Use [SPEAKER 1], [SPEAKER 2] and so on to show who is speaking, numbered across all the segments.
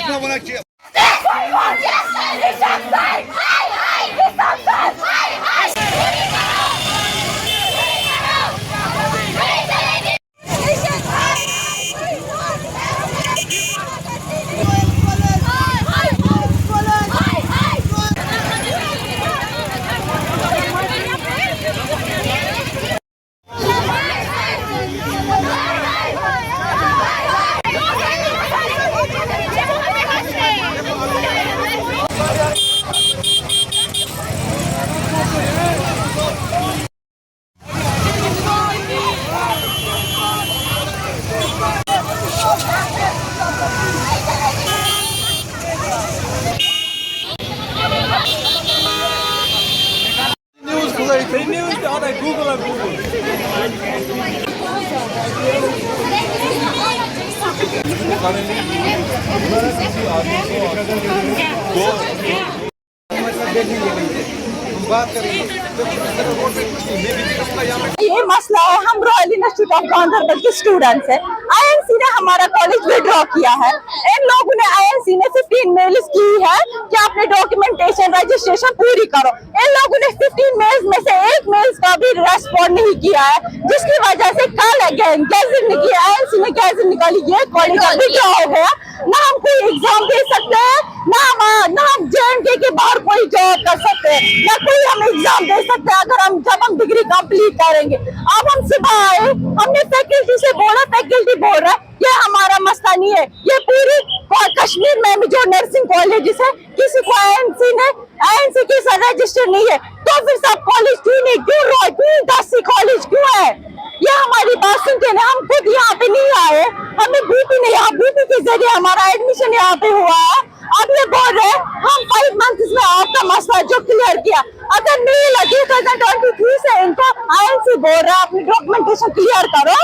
[SPEAKER 1] konuşma bana ki.
[SPEAKER 2] News the other Google.
[SPEAKER 3] ये मसला है, हम रॉयल इंस्टीट्यूट ऑफ गांधरबल के स्टूडेंट्स हैं। आईएनसी ने हमारा कॉलेज विड्रॉ किया है। इन लोगों ने आईएनसी ने 15 मेल्स की है कि अपने डॉक्यूमेंटेशन रजिस्ट्रेशन पूरी करो। इन लोगों ने 15 मेल्स में से एक मेल्स का भी रेस्पॉन्ड नहीं किया है, जिसकी वजह से कल गैजेट निकली, आईएनसी ने गैजेट निकाली, ये कॉलेज का विड्रॉ हो गया। ना हम कोई एग्जाम दे सकते हैं, ना हम जेएनके के बाहर कोई जॉब कर सकते हैं, ना कोई हम एग्जाम दे सकते हैं अगर जब हम डिग्री कंप्लीट करेंगे। अब हम सुबह आए, हमने फैकल्टी से बोला, फैकल्टी बोल रहा है ये हमारा मसला नहीं है, ये पूरी कश्मीर में जो नर्सिंग कॉलेजेस है किसी को आईएनसी के साथ रजिस्टर नहीं है, तो फिर सब कॉलेज क्यों नहीं, क्यों 10 कॉलेज क्यों है? ये हमारी बात सुनते हैं। हम खुद यहाँ पे नहीं आए, हमें बीपी नहीं, यहाँ बीपी के जरिए हमारा एडमिशन यहाँ पे हुआ है। अब ये बोल रहे हैं हम 5 मंथ्स में आपका मसला जो क्लियर किया, अगर नहीं लगे 2023 से इनको आईएनसी बोल रहा है अपनी डॉक्यूमेंटेशन क्लियर करो,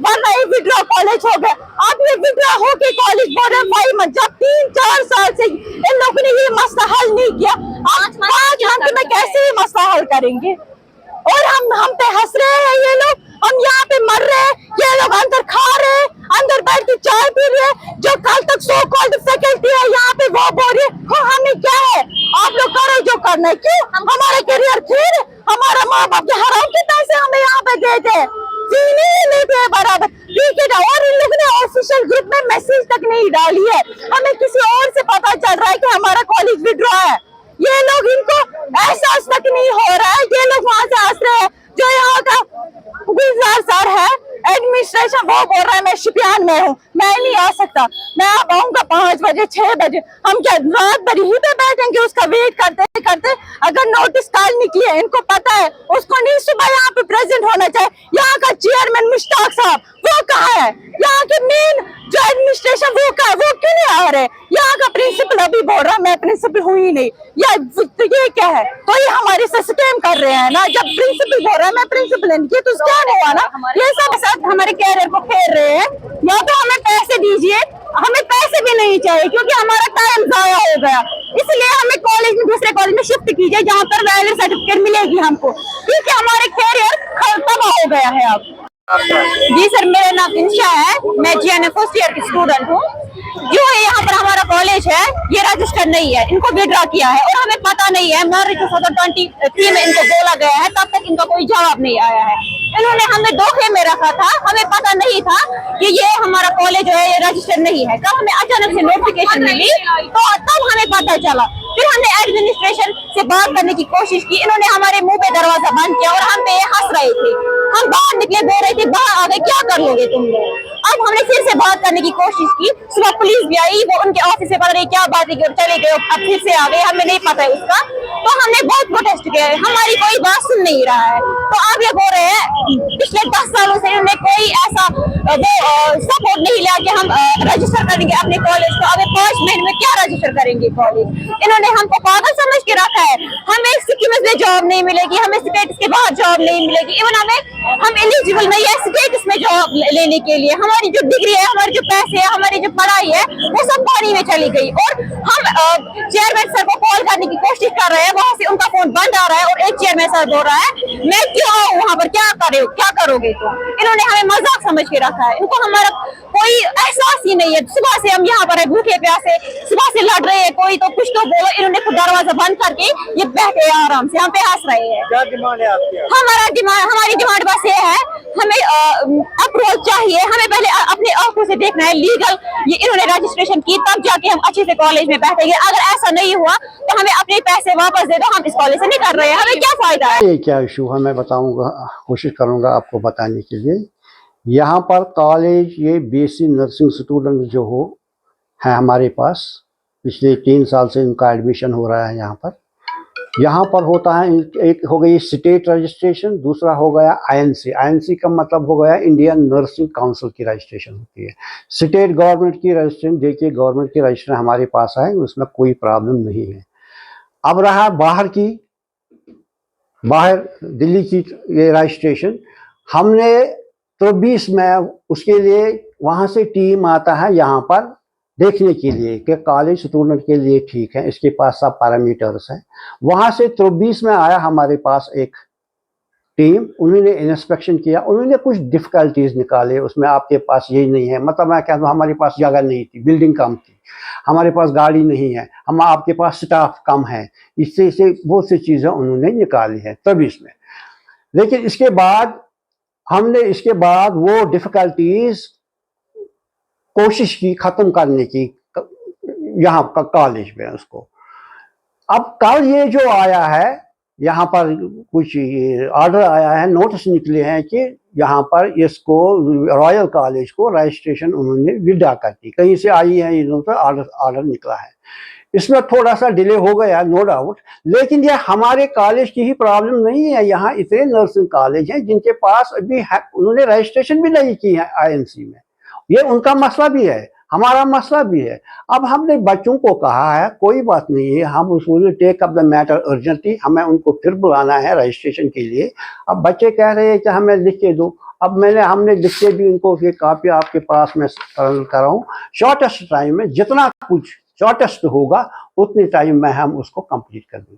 [SPEAKER 3] वरना ये विड्रॉ कॉलेज हो गया। अब ये विड्रॉ हो के कॉलेज बोल रहे 5 मंथ, जब 3-4 साल से इन लोगों ने ये मसला हल नहीं किया, अब 5 मंथ में कैसे ये मसला हल करेंगे? और हम पे हंस रहे हैं ये लोग, हम यहाँ पे मर रहे हैं, ये लोग अंदर खा रहे हैं, अंदर बैठ के चाय पी रहे हैं। जो कल तक सो कॉल्ड फैकल्टी है यहाँ पे वो बोल रही है हमें क्या है, आप लोग करो जो करना है। क्यों हमारा करियर खेल, हमारा माँ बाप के हराम के पैसे हमें यहाँ पे देते हैं, लेते हैं बराबर, ठीक है। और इन लोगों ने ऑफिशियल ग्रुप में मैसेज तक नहीं डाली है, हमें किसी और से पता चल रहा है कि हमारा कॉलेज विड्रॉ है। ये लोग, इनको एहसास तक नहीं हो रहा है, ये लोग वहां से हंस रहे हैं। जो यहाँ का गुलजार सर है एडमिनिस्ट्रेशन, वो बोल रहा है मैं शिपियान में हूँ, मैं नहीं आ सकता, मैं अब आऊंगा 5 बजे 6 बजे। हम क्या रात भर यहीं पे बैठेंगे उसका वेट करते करते? अगर नोटिस कॉल निकली है, इनको पता है उसको नहीं सुबह यहाँ पे प्रेजेंट होना चाहिए। यहाँ का चेयरमैन मुश्ताक साहब वो कहाँ है? यहाँ के मेन जो एडमिनिस्ट्रेशन वो कहाँ है? वो क्यों नहीं आ रहे? यहाँ का प्रिंसिपल अभी बोल रहा मैं प्रिंसिपल हुई ही नहीं, ये क्या है? तो ये हमारे से स्कैम कर रहे हैं ना, जब प्रिंसिपल बोल रहा है मैं प्रिंसिपल नहीं किया तो स्कैम हुआ ना। ये सब साथ हमारे कैरियर को खेल रहे हैं। या तो हमें पैसे दीजिए, हमें पैसे भी नहीं चाहिए क्योंकि हमारा टाइम जाया हो गया, इसलिए हमें कॉलेज में दूसरे कॉलेज में शिफ्ट कीजिए जहाँ पर वैलिड सर्टिफिकेट मिलेगी हमको, क्योंकि हमारे कैरियर तबाह हो गया है अब। जी सर, मेरा नाम इंशा है, मैं जीएनए फर्स्ट ईयर की स्टूडेंट हूँ। जो यहाँ पर हमारा कॉलेज है ये रजिस्टर नहीं है, इनको विड्रॉ किया है और हमें पता नहीं है। मार्च 2023 में इनको बोला गया है, तब तक इनका कोई जवाब नहीं आया है। इन्होंने हमें धोखे में रखा था, हमें पता नहीं था कि ये हमारा कॉलेज है ये रजिस्टर नहीं है। कल हमें अचानक से नोटिफिकेशन मिली तो तब हमें पता चला। फिर हमने एडमिनिस्ट्रेशन से बात करने की कोशिश की, इन्होंने हमारे मुंह पे दरवाजा बंद किया और हम पे हंस रहे थे। हम बाहर निकले, बोल रहे थे बाहर आ गए क्या कर लोगे तुम लोग। अब हमने फिर से बात करने की कोशिश की, सुबह पुलिस भी आई, वो उनके ऑफिस से पता नहीं क्या बात है चले गए, अब फिर से आ गए, हमें नहीं पता है उसका। तो हमने बहुत प्रोटेस्ट किया है, हमारी कोई बात सुन नहीं रहा है। तो अब ये बोल रहे हैं पिछले 10 सालों से इन्होंने कोई ऐसा सपोर्ट नहीं लिया कि हम रजिस्टर करेंगे अपने कॉलेज को। अभी 5 महीने में क्या रजिस्टर करेंगे कॉलेज? इन्होंने हमको पागल समझ के रखा है। हमें सिक्किम में जॉब नहीं मिलेगी, हमें स्टेट्स के बाहर जॉब नहीं मिलेगी, इवन हम एलिजिबल नहीं है स्टेट्स में जॉब लेने के लिए। हम हमारी जो डिग्री है, हमारे जो पैसे है, हमारी जो पढ़ाई है, वो सब पानी में चली गई। और हम चेयरमैन सर को कॉल करने की कोशिश कर रहे हैं, वहां से उनका फोन बंद आ रहा है और एक चेयरमैन सर बोल रहा है मैं क्यों आऊँ वहां पर, क्या करोगे तो। इन्होंने हमें मजाक समझ के रखा है, इनको हमारा कोई एहसास ही नहीं है। सुबह से हम यहाँ पर है भूखे प्यासे, सुबह से लड़ रहे हैं, कोई तो कुछ तो बोलो, इन्होंने खुद दरवाजा बंद करके ये बैठे हैं आराम से, हम पे हंस रहे हैं।
[SPEAKER 2] क्या डिमांड है आपकी?
[SPEAKER 3] हमारी डिमांड बस ये है, हमें अप्रोच चाहिए, हमें पहले अपने आंखों से देखना है लीगल ये इन्होंने रजिस्ट्रेशन की, तब जाके हम अच्छे से कॉलेज में बैठेंगे। अगर ऐसा नहीं हुआ तो हमें अपने पैसे वापस दे दो, हम इस कॉलेज से नहीं कर रहे हैं, हमें क्या फायदा है।
[SPEAKER 1] ये क्या इशू है मैं बताऊंगा, कोशिश करूंगा आपको बताने के लिए। यहाँ पर कॉलेज ये बीएससी नर्सिंग स्टूडेंट जो हो है हमारे पास, पिछले 3 साल से इनका एडमिशन हो रहा है यहाँ पर होता है। एक हो गई स्टेट रजिस्ट्रेशन, दूसरा हो गया आईएनसी। आईएनसी का मतलब हो गया इंडियन नर्सिंग काउंसिल की रजिस्ट्रेशन होती है। स्टेट गवर्नमेंट की रजिस्ट्रेशन, देखिए गवर्नमेंट की रजिस्ट्रेशन हमारे पास है, उसमें कोई प्रॉब्लम नहीं है। अब रहा बाहर दिल्ली की ये रजिस्ट्रेशन, हमने 23 में उसके लिए वहाँ से टीम आता है यहाँ पर देखने के लिए कि कॉलेज स्टूडेंट के लिए ठीक है, इसके पास सब पैरामीटर्स हैं। वहाँ से 23 में आया हमारे पास एक टीम, उन्होंने इंस्पेक्शन किया, उन्होंने कुछ डिफ़िकल्टीज निकाले उसमें। आपके पास यही नहीं है, मतलब मैं कहता हूँ हमारे पास जगह नहीं थी, बिल्डिंग कम थी, हमारे पास गाड़ी नहीं है, हम आपके पास स्टाफ कम है, इससे बहुत सी चीज़ें उन्होंने निकाली है 23 में। लेकिन इसके बाद हमने वो डिफ़िकल्टीज कोशिश की ख़त्म करने की यहाँ का कॉलेज में उसको। अब कल ये जो आया है यहाँ पर कुछ ऑर्डर आया है, नोटिस निकले हैं कि यहाँ पर इसको रॉयल कॉलेज को रजिस्ट्रेशन उन्होंने विड्रॉ कर दी, कहीं से आई है इन्हों पर ऑर्डर निकला है। इसमें थोड़ा सा डिले हो गया नो डाउट, लेकिन ये हमारे कॉलेज की ही प्रॉब्लम नहीं है। यहाँ इतने नर्सिंग कॉलेज हैं जिनके पास अभी उन्होंने रजिस्ट्रेशन भी नहीं की है आईएनसी में, ये उनका मसला भी है, हमारा मसला भी है। अब हमने बच्चों को कहा है कोई बात नहीं है, हम उसको take up the matter urgently, हमें उनको फिर बुलाना है रजिस्ट्रेशन के लिए। अब बच्चे कह रहे हैं कि हमें लिख के दो, अब हमने लिख के भी उनको ये कापी आपके पास में कराऊँ, शॉर्टेस्ट टाइम में जितना कुछ शॉर्टेस्ट होगा उतने टाइम में हम उसको कंप्लीट कर देंगे।